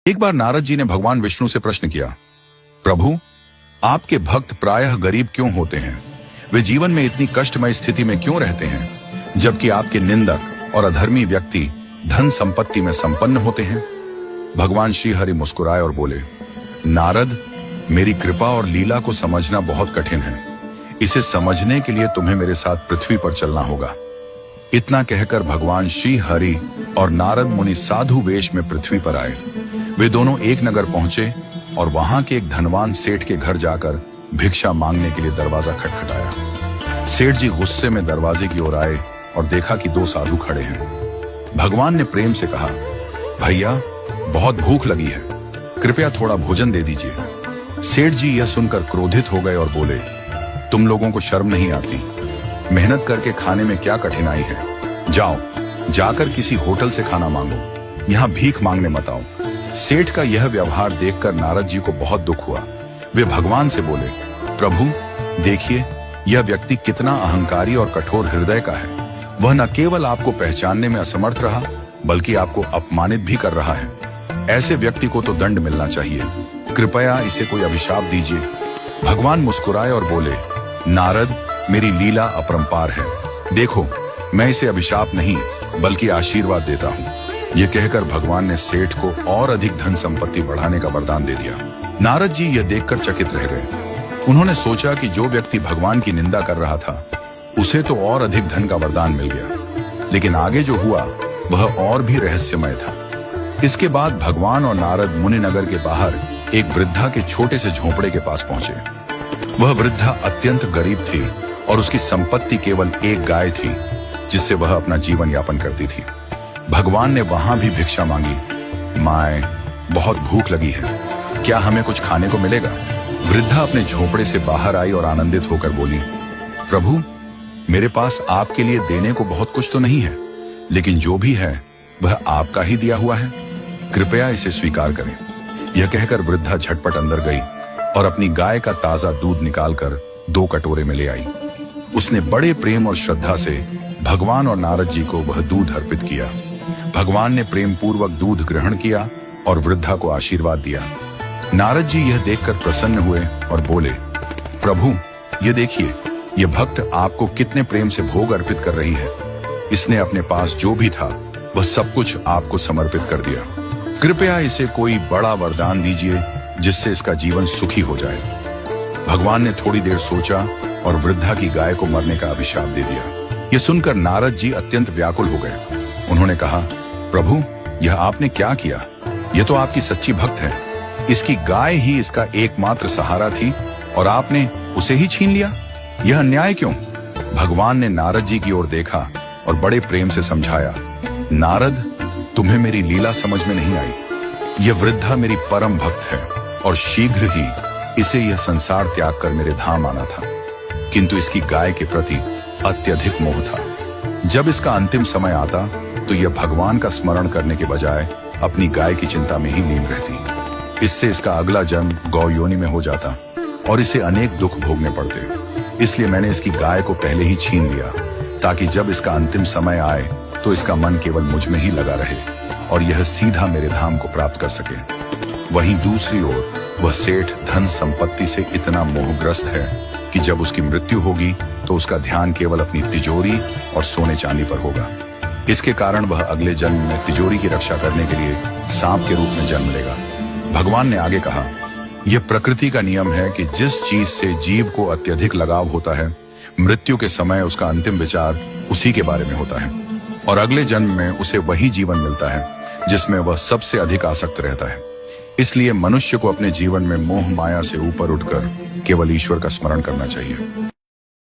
एक बार नारद जी ने भगवान विष्णु से प्रश्न किया, प्रभु, आपके भक्त प्रायः गरीब क्यों होते हैं? वे जीवन में इतनी कष्टमय स्थिति में क्यों रहते हैं, जबकि आपके निंदक और अधर्मी व्यक्ति धन संपत्ति में संपन्न होते हैं? भगवान श्री हरि मुस्कुराए और बोले, नारद, मेरी कृपा और लीला को समझना बहुत कठिन है। इसे समझने के लिए तुम्हें मेरे साथ पृथ्वी पर चलना होगा। इतना कहकर भगवान श्री हरि और नारद मुनि साधु वेश में पृथ्वी पर आए। वे दोनों एक नगर पहुंचे और वहां के एक धनवान सेठ के घर जाकर भिक्षा मांगने के लिए दरवाजा खटखटाया। सेठ जी गुस्से में दरवाजे की ओर आए और देखा कि दो साधु खड़े हैं। भगवान ने प्रेम से कहा, भैया, बहुत भूख लगी है, कृपया थोड़ा भोजन दे दीजिए। सेठ जी यह सुनकर क्रोधित हो गए और बोले, तुम लोगों को शर्म नहीं आती? मेहनत करके खाने में क्या कठिनाई है? जाओ, जाकर किसी होटल से खाना मांगो, यहाँ भीख मांगने मत आओ। सेठ का यह व्यवहार देखकर नारद जी को बहुत दुख हुआ। वे भगवान से बोले, प्रभु, देखिए, यह व्यक्ति कितना अहंकारी और कठोर हृदय का है। वह न केवल आपको पहचानने में असमर्थ रहा, बल्कि आपको अपमानित भी कर रहा है। ऐसे व्यक्ति को तो दंड मिलना चाहिए। कृपया इसे कोई अभिशाप दीजिए। भगवान मुस्कुराए और बोले, नारद, मेरी लीला अपरंपार है। देखो, मैं इसे अभिशाप नहीं बल्कि आशीर्वाद देता हूँ। यह कहकर भगवान ने सेठ को और अधिक धन संपत्ति बढ़ाने का वरदान दे दिया। नारद जी यह देखकर चकित रह गए। उन्होंने सोचा कि जो व्यक्ति भगवान की निंदा कर रहा था, उसे तो और अधिक धन का वरदान मिल गया, लेकिन आगे जो हुआ वह और भी रहस्यमय था। इसके बाद भगवान और नारद मुनि नगर के बाहर एक वृद्धा के छोटे से झोंपड़े के पास पहुंचे। वह वृद्धा अत्यंत गरीब थी और उसकी संपत्ति केवल एक गाय थी, जिससे वह अपना जीवन यापन करती थी। भगवान ने वहां भी भिक्षा मांगी। माए, बहुत भूख लगी है, क्या हमें कुछ खाने को मिलेगा? वृद्धा अपने झोंपड़े से बाहर आई और आनंदित होकर बोली, प्रभु, मेरे पास आपके लिए देने को बहुत कुछ तो नहीं है, लेकिन जो भी है वह आपका ही दिया हुआ है। कृपया इसे स्वीकार करें। यह कहकर वृद्धा झटपट अंदर गई और अपनी गाय का ताजा दूध निकालकर 2 कटोरे में ले आई। उसने बड़े प्रेम और श्रद्धा से भगवान और नारद जी को वह दूध अर्पित किया। भगवान ने प्रेम पूर्वक दूध ग्रहण किया और वृद्धा को आशीर्वाद दिया। नारद जी यह देखकर प्रसन्न हुए और बोले, प्रभु, यह देखिए, यह भक्त आपको कितने प्रेम से भोग अर्पित कर रही है। इसने अपने पास जो भी था वह सब कुछ आपको समर्पित कर दिया। कृपया इसे कोई बड़ा वरदान दीजिए जिससे इसका जीवन सुखी हो जाए। भगवान ने थोड़ी देर सोचा और वृद्धा की गाय को मरने का अभिशाप दे दिया। यह सुनकर नारद जी अत्यंत व्याकुल हो गए। उन्होंने कहा, प्रभु, यह आपने क्या किया? यह तो आपकी सच्ची भक्त है। इसकी गाय ही इसका एकमात्र सहारा थी और आपने उसे ही छीन लिया। यह अन्याय क्यों? भगवान ने नारद जी की ओर देखा और बड़े प्रेम से समझाया, नारद, तुम्हें मेरी लीला समझ में नहीं आई। यह वृद्धा मेरी परम भक्त है और शीघ्र ही इसे यह संसार त्याग कर मेरे धाम आना था, किंतु इसकी गाय के प्रति अत्यधिक मोह था। जब इसका अंतिम समय आता तो यह भगवान का स्मरण करने के बजाय अपनी गाय की चिंता में ही लीन रहती। इससे इसका अगला जन्म गौ योनि में हो जाता और इसे अनेक दुख भोगने पड़ते। इसलिए मैंने इसकी गाय को पहले ही छीन लिया, ताकि जब इसका अंतिम समय आए तो इसका मन केवल मुझ में ही लगा रहे और यह सीधा मेरे धाम को प्राप्त कर सके। वहीं दूसरी ओर वह सेठ धन संपत्ति से इतना मोहग्रस्त है कि जब उसकी मृत्यु होगी तो उसका ध्यान केवल अपनी तिजोरी और सोने चांदी पर होगा। इसके कारण वह अगले जन्म में तिजोरी की रक्षा करने के लिए सांप के रूप में जन्म लेगा। भगवान ने आगे कहा, यह प्रकृति का नियम है कि जिस चीज से जीव को अत्यधिक लगाव होता है, मृत्यु के समय उसका अंतिम विचार उसी के बारे में होता है और अगले जन्म में उसे वही जीवन मिलता है जिसमें वह सबसे अधिक आसक्त रहता है। इसलिए मनुष्य को अपने जीवन में मोह माया से ऊपर उठकर केवल ईश्वर का स्मरण करना चाहिए।